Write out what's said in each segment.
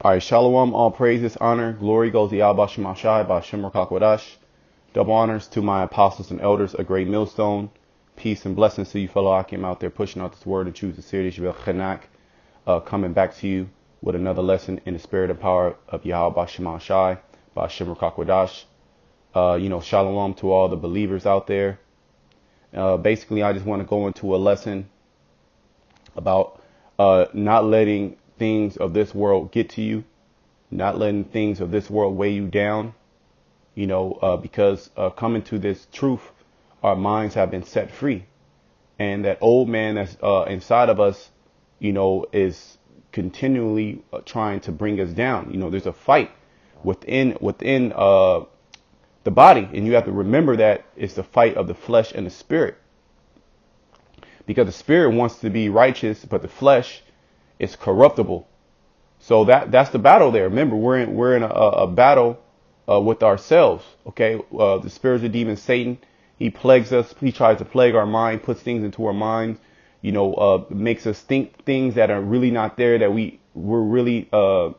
All right, Shalom, all praises, honor, glory goes to Yahweh Shemashai, Ba'Shem Rakakwadash. Double honors to my apostles and elders, a great millstone. Peace and blessings to you fellow Akim out there pushing out this word and choose the series, Chanak, coming back to you with another lesson in the spirit and power of Yahweh Shemashai, Ba'Shem Rakakwadash. Shalom to all the believers out there. Basically, I just want to go into a lesson about not letting things of this world get to you, not letting things of this world weigh you down, because coming to this truth, our minds have been set free. And that old man that's inside of us, is continually trying to bring us down. There's a fight within the body. And you have to remember that it's the fight of the flesh and the spirit, because the spirit wants to be righteous, but the flesh is corruptible. So that's the battle there. Remember, we're in a battle with ourselves. OK, the spiritual demon Satan, he plagues us. He tries to plague our mind, puts things into our minds, makes us think things that are really not there, that we're really are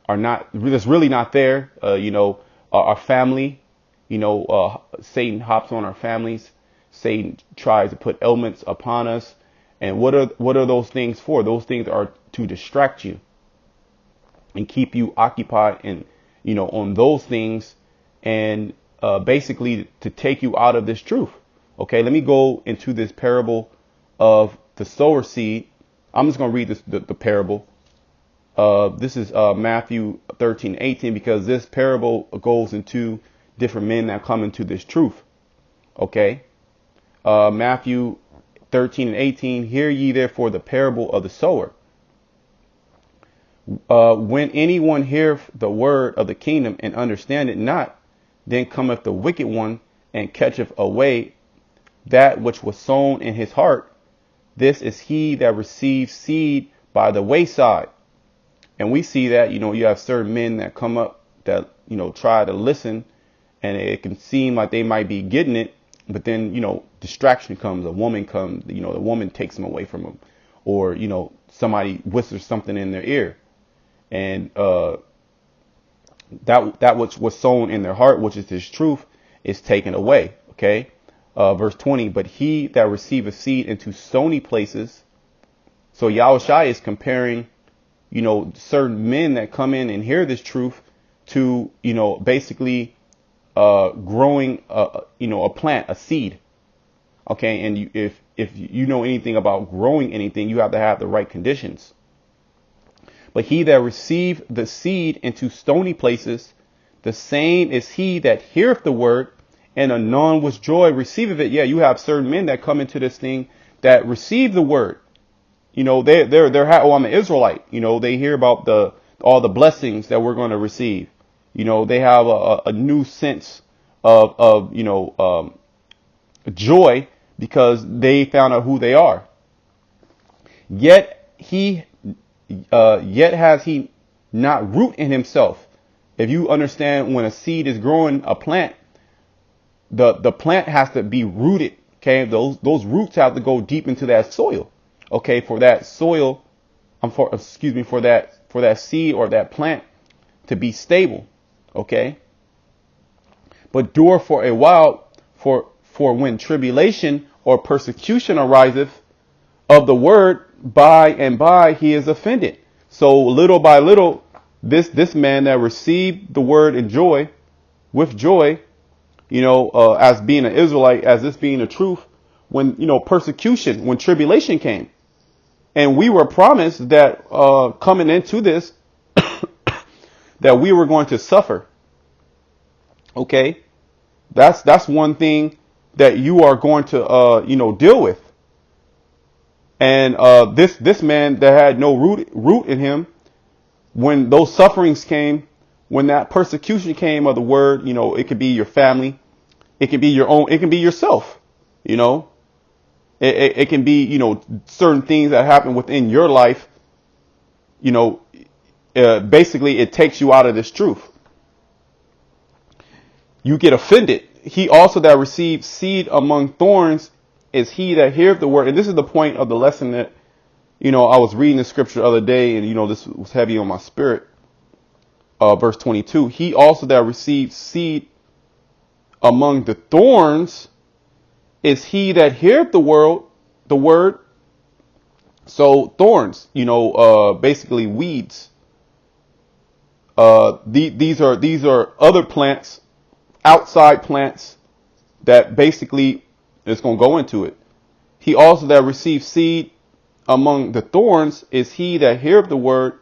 not, that's really not there. Our family, Satan hops on our families. Satan tries to put elements upon us. And what are those things for? Those things are to distract you and keep you occupied and, on those things, and basically to take you out of this truth. OK, let me go into this parable of the sower seed. I'm just going to read the parable. This is Matthew 13:18, because this parable goes into different men that come into this truth. OK, Matthew 13:18, hear ye therefore the parable of the sower. When anyone heareth the word of the kingdom and understand it not, then cometh the wicked one and catcheth away that which was sown in his heart. This is he that receives seed by the wayside. And we see that, you have certain men that come up that, try to listen, and it can seem like they might be getting it. But then, distraction comes, a woman comes, the woman takes them away from them, or, somebody whispers something in their ear, and that which was sown in their heart, which is this truth, is taken away. OK, verse 20. But he that receiveth seed into stony places. So Yahushua is comparing, certain men that come in and hear this truth to, basically growing, a plant, a seed. OK, and if you know anything about growing anything, you have to have the right conditions. But he that received the seed into stony places, the same is he that heareth the word, and anon with joy receiveth it. Yeah, you have certain men that come into this thing that receive the word. I'm an Israelite. They hear about all the blessings that we're going to receive. They have a new sense of joy, because they found out who they are. Yet has he not root in himself. If you understand, when a seed is growing a plant, the plant has to be rooted. Okay, those roots have to go deep into that soil. Okay, for that soil, for that seed or that plant to be stable. Okay, but endure for a while, for when tribulation or persecution ariseth of the word, by and by he is offended. So little by little, this man that received the word in joy, with joy, as being an Israelite, as this being the truth, when, persecution, when tribulation came, and we were promised that coming into this, that we were going to suffer. OK, that's one thing that you are going to, deal with. And this man that had no root in him, when those sufferings came, when that persecution came of the word, it could be your family, it can be your own, it can be yourself, it can be, certain things that happen within your life, basically it takes you out of this truth. You get offended. He also that received seed among thorns is he that heareth the word. And this is the point of the lesson that, I was reading the scripture the other day, and, this was heavy on my spirit. verse 22, he also that received seed among the thorns is he that heareth the word. So thorns, basically weeds. These are other plants, outside plants that basically is going to go into it. He also that receives seed among the thorns is he that heareth the word,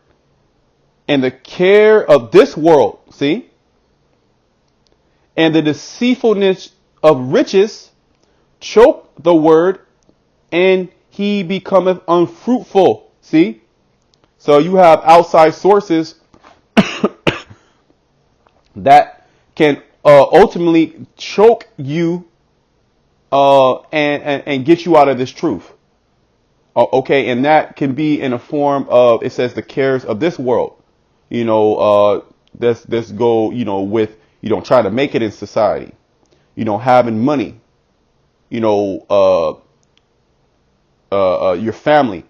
and the care of this world, see, and the deceitfulness of riches choke the word, and he becometh unfruitful. See, so you have outside sources that can ultimately choke you and get you out of this truth. Okay, and that can be in a form of, it says, the cares of this world. Let's go, with, trying to make it in society, having money, your family,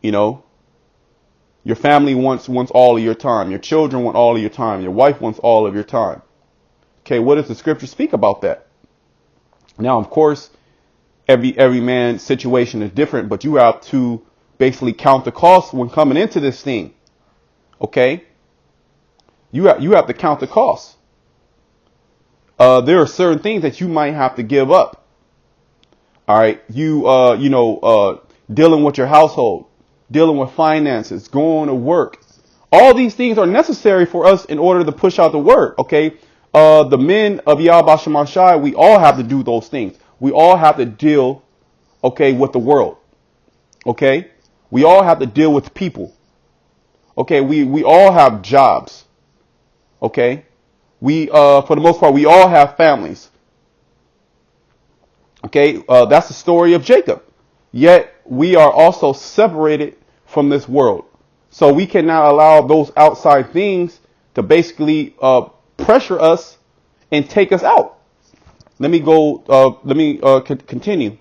your family wants all of your time. Your children want all of your time. Your wife wants all of your time. Okay, what does the scripture speak about that? Now, of course, every man's situation is different, but you have to basically count the cost when coming into this thing. Okay, you have to count the costs. There are certain things that you might have to give up. All right, dealing with your household, dealing with finances, going to work. All these things are necessary for us in order to push out the word. Okay, the men of Yahweh Shem Shai, we all have to do those things. We all have to deal, with the world. Okay, we all have to deal with people. Okay, we all have jobs. Okay, we for the most part we all have families. Okay, that's the story of Jacob. Yet we are also separated from this world, so we cannot allow those outside things to basically pressure us and take us out. Let me go. Continue.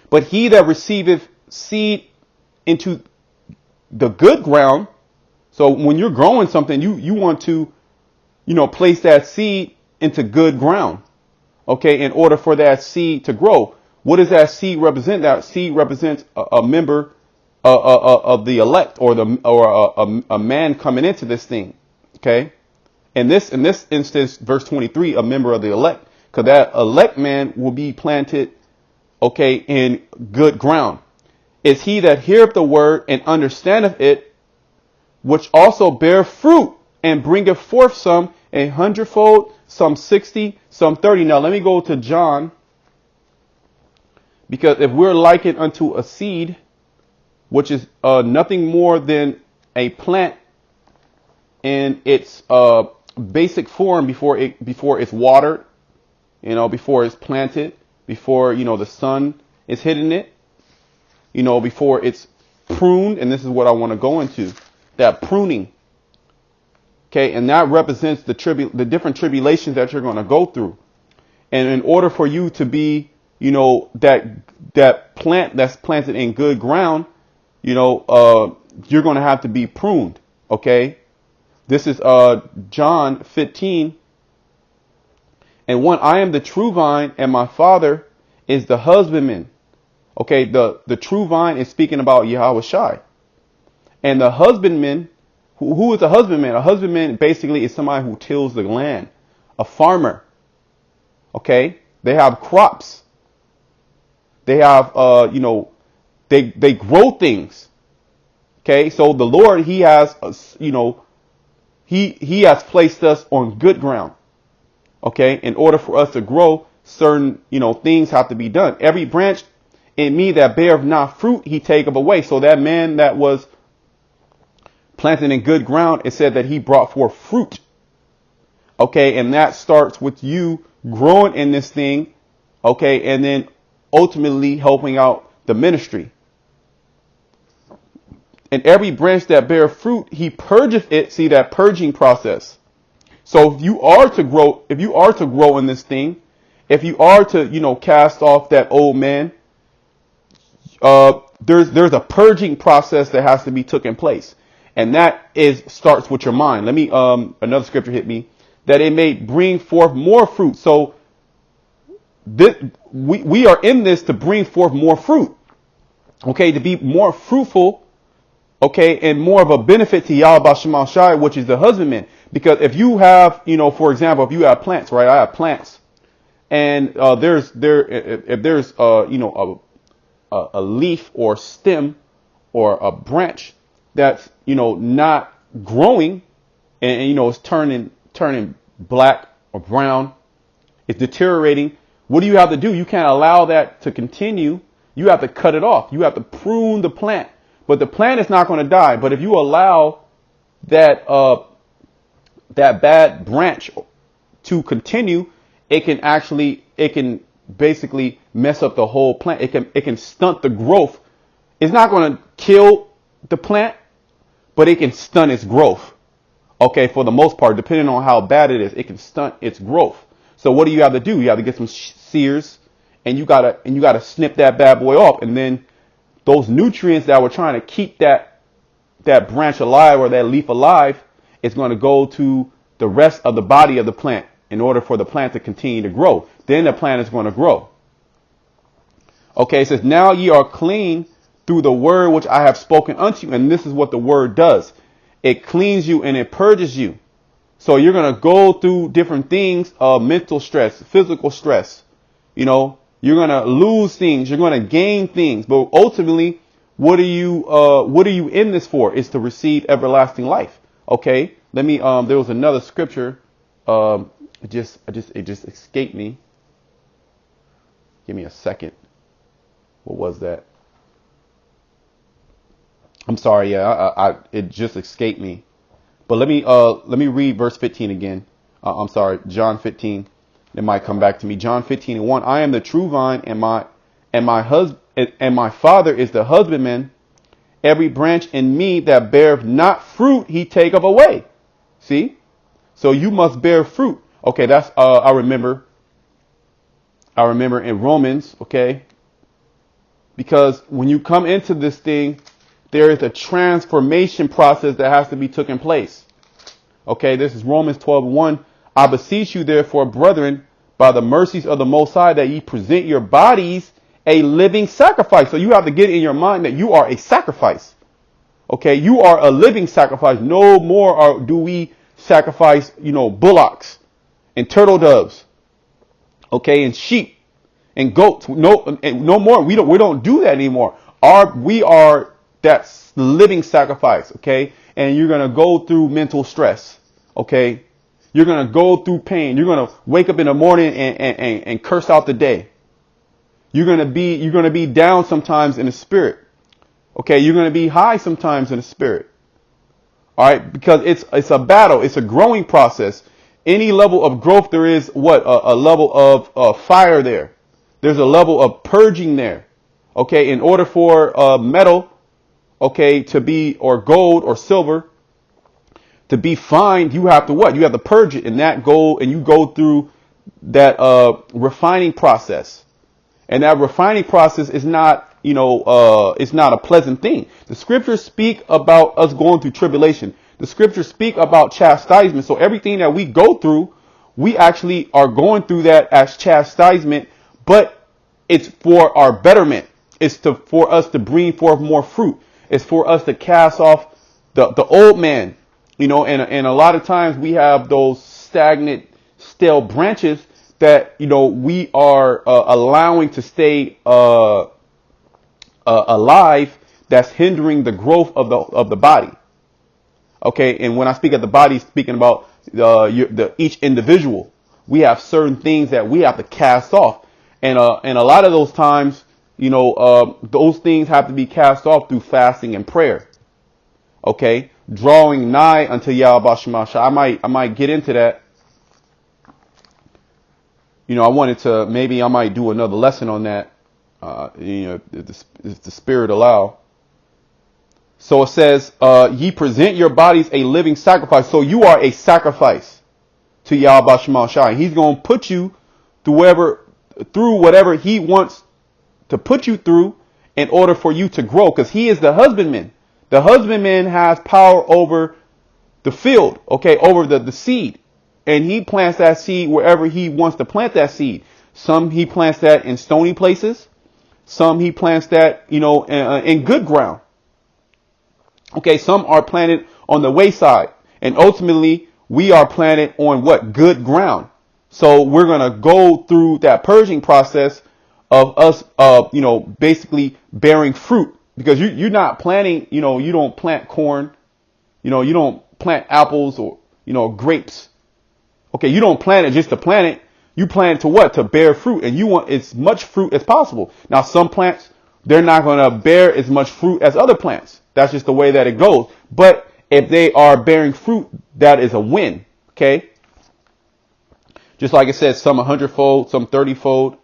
But he that receiveth seed into the good ground. So when you're growing something, you want to, place that seed into good ground. Okay, in order for that seed to grow. What does that seed represent? That seed represents a member of the elect, or a man coming into this thing. Okay, in this instance, verse 23, a member of the elect, because that elect man will be planted, in good ground. Is he that heareth the word and understandeth it, which also bear fruit and bringeth forth some 100-fold, some 60, some 30. Now let me go to John, because if we're likened unto a seed, which is nothing more than a plant in its basic form before it's watered, before it's planted, before the sun is hitting it, before it's pruned, and this is what I want to go into. That pruning, okay, and that represents the different tribulations that you're going to go through, and in order for you to be, that plant that's planted in good ground, you're going to have to be pruned. Okay, this is John 15 and 1. I am the true vine, and my Father is the husbandman. Okay, the true vine is speaking about Yahweh Shai. And the husbandman, who is a husbandman? A husbandman basically is somebody who tills the land, a farmer. Okay, they have crops. They have, they grow things. Okay, so the Lord, He has, He has placed us on good ground. Okay, in order for us to grow, certain, things have to be done. Every branch in me that beareth not fruit, He taketh away. So that man that was planted in good ground, it said that he brought forth fruit. Okay, and that starts with you growing in this thing. Okay, and then ultimately helping out the ministry. And every branch that bear fruit, He purgeth it. See that purging process. So if you are to grow in this thing, if you are to, cast off that old man, there's a purging process that has to be taken place. And that starts with your mind. Let me, another scripture hit me, that it may bring forth more fruit. So we are in this to bring forth more fruit. Okay. To be more fruitful. Okay. And more of a benefit to Yahweh Shemal Shai, which is the husbandman. Because if you have, for example, if you have plants, right? I have plants. And if there's a leaf or stem or a branch that's not growing, and it's turning black or brown, it's deteriorating. What do you have to do? You can't allow that to continue. You have to cut it off. You have to prune the plant. But the plant is not going to die. But if you allow that bad branch to continue, it can basically mess up the whole plant. It can stunt the growth. It's not going to kill the plant, but it can stunt its growth. Okay, for the most part, depending on how bad it is, it can stunt its growth. So what do you have to do? You have to get some shears, and you gotta snip that bad boy off, and then those nutrients that were trying to keep that branch alive or that leaf alive, it's going to go to the rest of the body of the plant in order for the plant to continue to grow. Then the plant is going to grow. Okay, it says, now ye are clean through the word which I have spoken unto you. And this is what the word does. It cleans you and it purges you. So you're going to go through different things, mental stress, physical stress. You're going to lose things. You're going to gain things. But ultimately, what are you in this for? It's to receive everlasting life. Okay, let me, there was another scripture. It just escaped me. Give me a second. What was that? I'm sorry. Yeah, it just escaped me. But let me read verse 15 again. I'm sorry, John 15. It might come back to me. John 15:1. I am the true vine, and my Father is the husbandman. Every branch in me that beareth not fruit, he taketh away. See? So you must bear fruit. Okay, that's I remember in Romans, okay? Because when you come into this thing, there is a transformation process that has to be taken place. Okay, this is Romans 12:1. I beseech you, therefore, brethren, by the mercies of the Most High, that ye present your bodies a living sacrifice. So you have to get in your mind that you are a sacrifice. Okay, you are a living sacrifice. No more do we sacrifice, bullocks and turtle doves. Okay, and sheep and goats. No more. We don't do that anymore. We are that living sacrifice. Okay, and you're gonna go through mental stress. Okay, you're gonna go through pain. You're gonna wake up in the morning and curse out the day. You're gonna be down sometimes in the spirit. Okay, you're gonna be high sometimes in the spirit. All right, because it's a battle. It's a growing process. Any level of growth, there is a level of fire there. There's a level of purging there. Okay, in order for metal, okay, to be, or gold or silver, to be fine, you have to what? You have to purge it, and you go through that refining process. And that refining process is not, it's not a pleasant thing. The scriptures speak about us going through tribulation. The scriptures speak about chastisement. So everything that we go through, we actually are going through that as chastisement, but it's for our betterment. It's for us to bring forth more fruit. It's for us to cast off the old man, and a lot of times we have those stagnant, stale branches that, we are allowing to stay alive, that's hindering the growth of the body. Okay, and when I speak of the body, speaking about each individual, we have certain things that we have to cast off, and a lot of those times, those things have to be cast off through fasting and prayer. Okay, drawing nigh unto Yahweh Shemal Shai. I might get into that. I wanted to, maybe I might do another lesson on that, if the Spirit allow. So it says, ye present your bodies a living sacrifice. So you are a sacrifice to Yahweh Shemal Shai. He's going to put you through whatever he wants to put you through in order for you to grow, because he is the husbandman. The husbandman has power over the field, okay, over the seed. And he plants that seed wherever he wants to plant that seed. Some he plants that in stony places. Some he plants that, in good ground. Okay, some are planted on the wayside. And ultimately, we are planted on what? Good ground. So we're going to go through that purging process of us, basically bearing fruit. Because you're not planting, you don't plant corn. You don't plant apples or, grapes. Okay, you don't plant it just to plant it. You plant it to what? To bear fruit. And you want as much fruit as possible. Now, some plants, they're not going to bear as much fruit as other plants. That's just the way that it goes. But if they are bearing fruit, that is a win. Okay. Just like it says, some 100-fold, some 30-fold.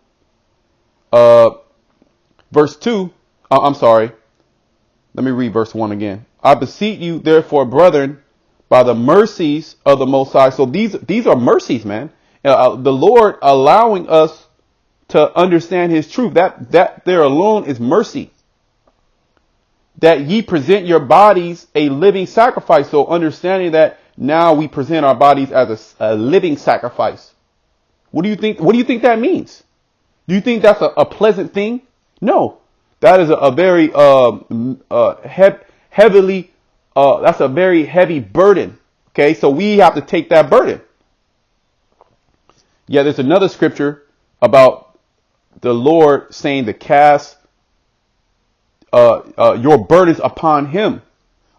Verse 2. I'm sorry. Let me read verse 1 again. I beseech you, therefore, brethren, by the mercies of the Most High. So these are mercies, man. The Lord allowing us to understand his truth. That there alone is mercy. That ye present your bodies a living sacrifice. So understanding that now we present our bodies as a living sacrifice. What do you think? What do you think that means? Do you think that's a pleasant thing? No, that is a very heavily. That's a very heavy burden. Okay, so we have to take that burden. Yeah, there's another scripture about the Lord saying to cast your burdens upon him.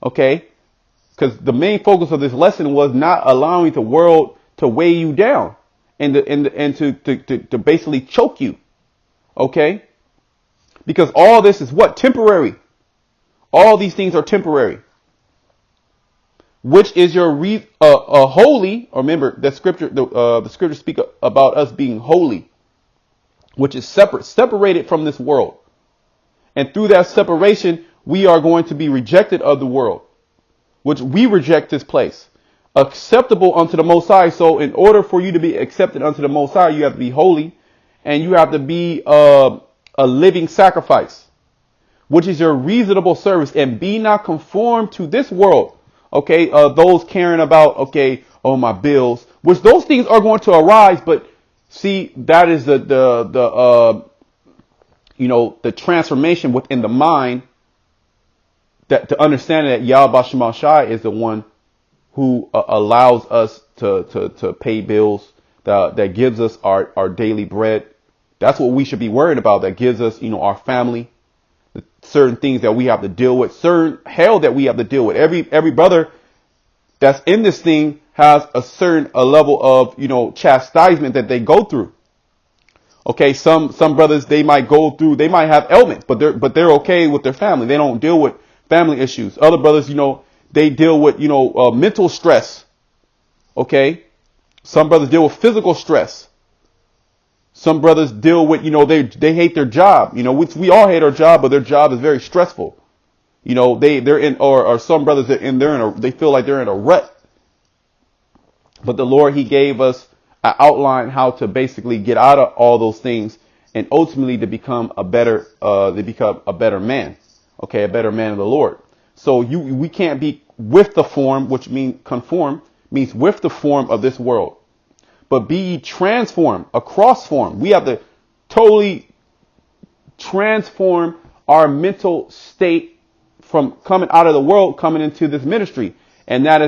Okay, because the main focus of this lesson was not allowing the world to weigh you down and to basically choke you. Okay, because all this is what? Temporary. All these things are temporary. Which is your holy? Or remember that scripture. The scriptures speak about us being holy, which is separated from this world. And through that separation, we are going to be rejected of the world, which we reject this place. Acceptable unto the Most High. So in order for you to be accepted unto the Most High, you have to be holy, and you have to be a living sacrifice, which is your reasonable service. And be not conformed to this world. Okay, those caring about, my bills, which those things are going to arise. But see, that is the transformation within the mind, that to understand that Yahweh Shema Shai is the one who allows us to pay bills, that gives us our daily bread. That's what we should be worried about. That gives us, our family, certain things that we have to deal with, certain hell that we have to deal with. Every brother that's in this thing has a certain level of, chastisement that they go through. Okay, some brothers, they might have ailments, but they're okay with their family. They don't deal with family issues. Other brothers, they deal with, mental stress. Okay. Some brothers deal with physical stress. Some brothers deal with, they hate their job, which we all hate our job, but their job is very stressful. They're in, or some brothers they feel like they're in a rut. But the Lord, he gave us an outline how to basically get out of all those things and ultimately to become a better man. Okay. A better man of the Lord. So we can't be with the form, which means conform, means with the form of this world. But be ye transformed, a cross form. We have to totally transform our mental state from coming out of the world, coming into this ministry. And that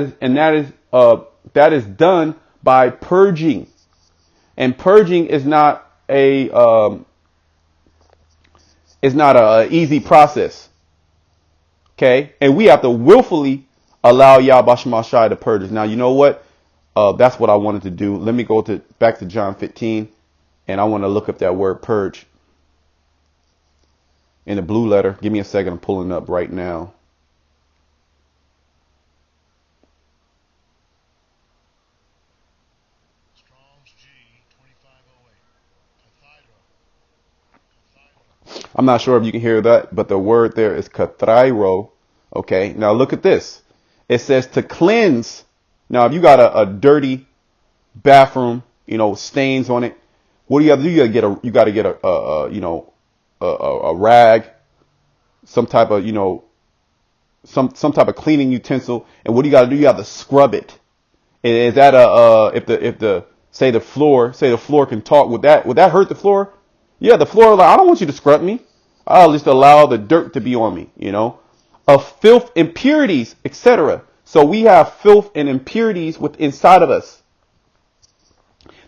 is done by purging. And purging is not a easy process. Okay. And we have to willfully allow Yahweh Shema Shai to purge us. Now, you know what? That's what I wanted to do. Let me go back to John 15, and I want to look up that word purge in the blue letter. Give me a second. I'm pulling it up right now. Strong's G 2508. I'm not sure if you can hear that, but the word there is kathrairo. Okay. Now look at this. It says to cleanse. Now, if you got a dirty bathroom, stains on it, what do you have to do? You got to get a rag, some type of, some type of cleaning utensil, and what do you got to do? You have to scrub it. And is that if the say the floor can talk, would that hurt the floor? Yeah, the floor, like, I don't want you to scrub me. I'll just allow the dirt to be on me, of filth, impurities, etc. So we have filth and impurities within inside of us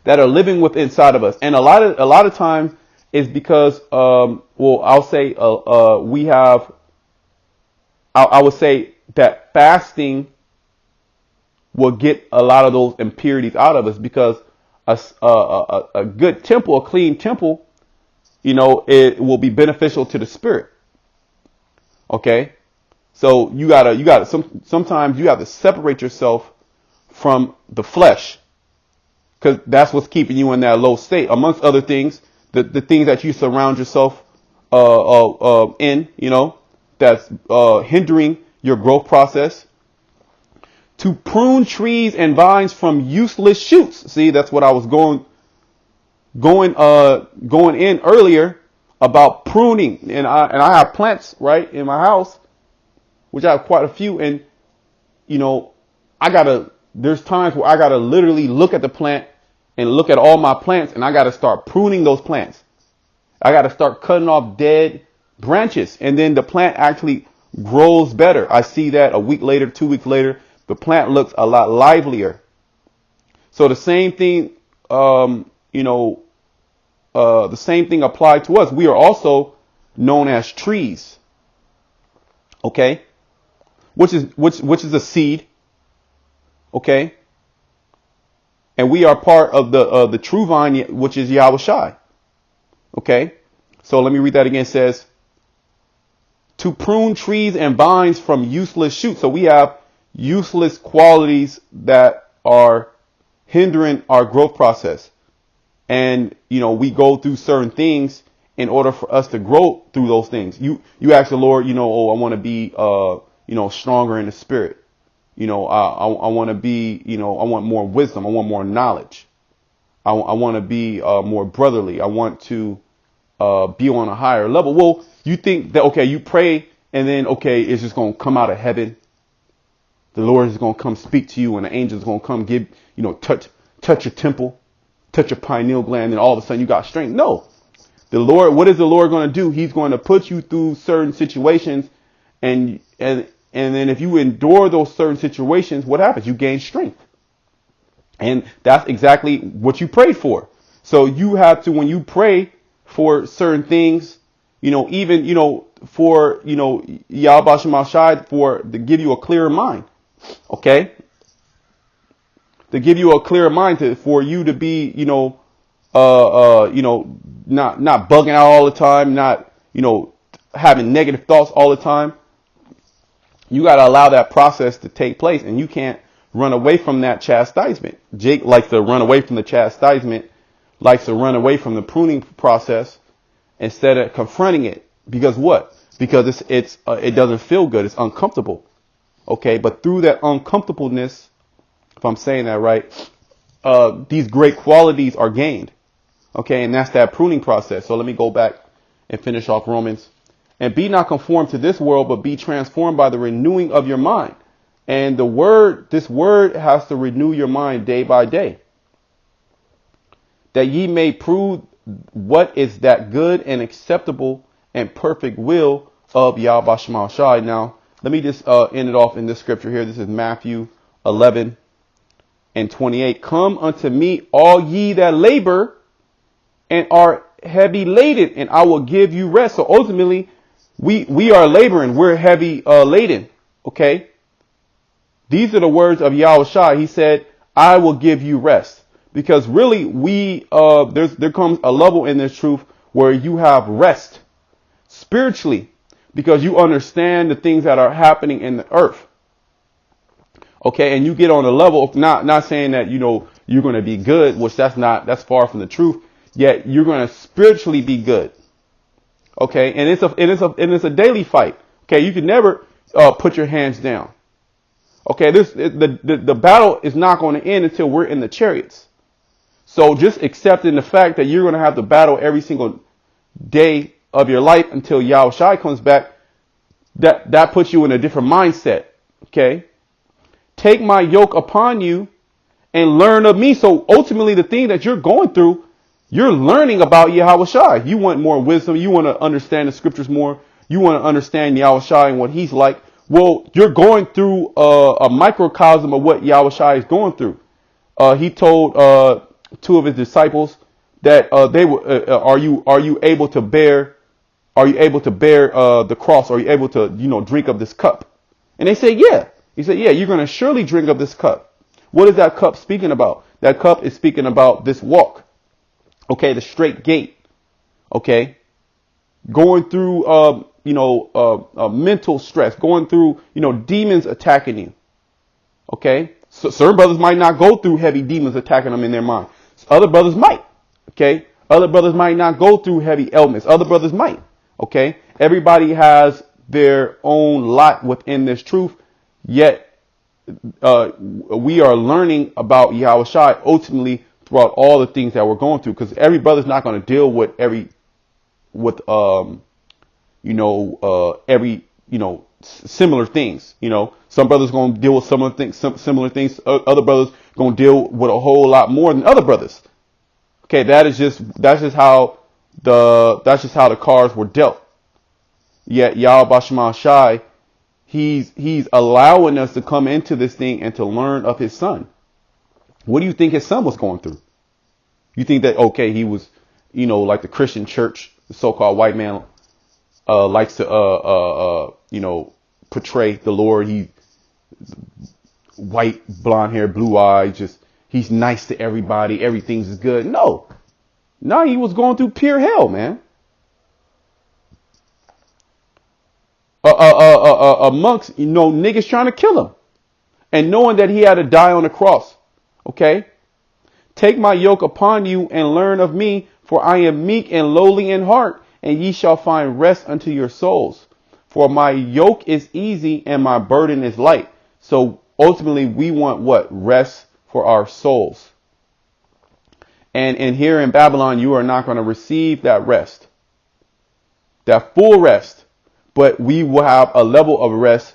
that are living within inside of us. And a lot of times is because, I'll say, we have, I would say that fasting will get a lot of those impurities out of us, because a good temple, a clean temple, it will be beneficial to the spirit. Okay. So sometimes you have to separate yourself from the flesh, because that's what's keeping you in that low state, amongst other things, the things that you surround yourself, in, that's, hindering your growth process. To prune trees and vines from useless shoots. See, that's what I was going in earlier about pruning. And I have plants right in my house, which I have quite a few. And, there's times where I gotta literally look at the plant and look at all my plants, and I gotta start pruning those plants. I gotta start cutting off dead branches, and then the plant actually grows better. I see that a week later, 2 weeks later, the plant looks a lot livelier. So the same thing, the same thing applied to us. We are also known as trees. Okay. Which is a seed. Okay. And we are part of the true vine, which is Yahweh Shai. Okay. So let me read that again. It says, to prune trees and vines from useless shoots. So we have useless qualities that are hindering our growth process. And, we go through certain things in order for us to grow through those things. You ask the Lord, I want to be, stronger in the spirit. I want to be, I want more wisdom. I want more knowledge. I want to be more brotherly. I want to be on a higher level. Well, you think that, okay, you pray and then, okay, it's just going to come out of heaven. The Lord is going to come speak to you, and the angel is going to come give, touch your temple, touch your pineal gland, and all of a sudden you got strength. No, the Lord, what is the Lord going to do? He's going to put you through certain situations, and then if you endure those certain situations, what happens? You gain strength. And that's exactly what you prayed for. So you have to, when you pray for certain things, even, for, Yahweh Shema Shai, to give you a clearer mind. Okay. To give you a clearer mind, for you to be, not bugging out all the time, not, having negative thoughts all the time. You got to allow that process to take place, and you can't run away from that chastisement. Jake likes to run away from the chastisement, likes to run away from the pruning process instead of confronting it. Because what? Because it doesn't feel good. It's uncomfortable. Okay. But through that uncomfortableness, if I'm saying that right, these great qualities are gained. Okay. And that's that pruning process. So let me go back and finish off Romans. And be not conformed to this world, but be transformed by the renewing of your mind. And this word has to renew your mind day by day, that ye may prove what is that good and acceptable and perfect will of Yahweh Shema Shai. Now, let me just end it off in this scripture here. This is Matthew 11:28. Come unto me, all ye that labor and are heavy laden, and I will give you rest. So ultimately, we are laboring. We're heavy laden. Okay. These are the words of Yahweh Shai. He said, I will give you rest. Because really, there comes a level in this truth where you have rest spiritually, because you understand the things that are happening in the earth. Okay. And you get on a level of not saying that, you're going to be good, which that's far from the truth. Yet you're going to spiritually be good. Okay. And it's a daily fight. Okay. You can never put your hands down. Okay. The battle is not going to end until we're in the chariots. So just accepting the fact that you're going to have to battle every single day of your life until Yahweh Shai comes back, that puts you in a different mindset. Okay. Take my yoke upon you and learn of me. So ultimately the thing that you're going through, you're learning about Yahweh Shai. You want more wisdom. You want to understand the scriptures more. You want to understand Yahweh Shai and what he's like. Well, you're going through a microcosm of what Yahweh Shai is going through. He told two of his disciples that they were, are you able to bear the cross? Are you able to, drink of this cup? And they said, yeah. He said, yeah, you're going to surely drink of this cup. What is that cup speaking about? That cup is speaking about this walk. Okay. The straight gate. Okay. Going through, mental stress, going through, demons attacking you. Okay. So certain brothers might not go through heavy demons attacking them in their mind. Other brothers might. Okay. Other brothers might not go through heavy ailments. Other brothers might. Okay. Everybody has their own lot within this truth. Yet, we are learning about Yahweh Shai ultimately throughout all the things that we're going through, because every brother's not going to deal with every similar things. Some brothers going to deal with similar things. Other brothers going to deal with a whole lot more than other brothers. Okay, that's just how the cards were dealt. Yet Yahweh Shai, he's allowing us to come into this thing and to learn of his son. What do you think his son was going through? You think that, okay, he was, like the Christian church, the so-called white man, likes to, portray the Lord. He white, blonde hair, blue eyes, he's nice to everybody. Everything's good. No, he was going through pure hell, man. Amongst, niggas trying to kill him and knowing that he had to die on the cross. Okay. Take my yoke upon you and learn of me, for I am meek and lowly in heart, and ye shall find rest unto your souls. For my yoke is easy and my burden is light. So ultimately we want what? Rest for our souls. And here in Babylon, you are not going to receive that rest, that full rest. But we will have a level of rest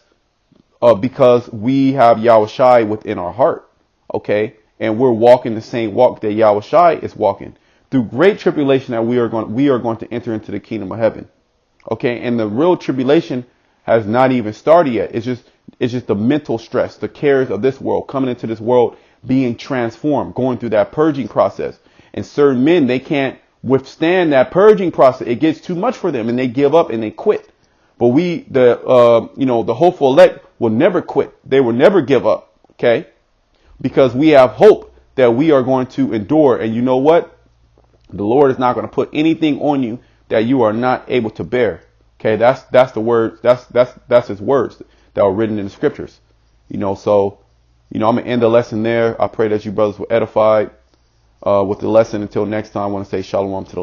because we have Yahweh Shai within our heart. Okay. And we're walking the same walk that Yahweh Shai is walking. Through great tribulation that we are going to enter into the kingdom of heaven. Okay. And the real tribulation has not even started yet. It's just the mental stress, the cares of this world, coming into this world, being transformed, going through that purging process. And certain men, they can't withstand that purging process. It gets too much for them and they give up and they quit. But the hopeful elect will never quit. They will never give up. Okay. Because we have hope that we are going to endure. And you know what? The Lord is not going to put anything on you that you are not able to bear. Okay. That's the word. That's his words that are written in the scriptures. So, I'm going to end the lesson there. I pray that you brothers were edified, with the lesson. Until next time, I want to say shalom to the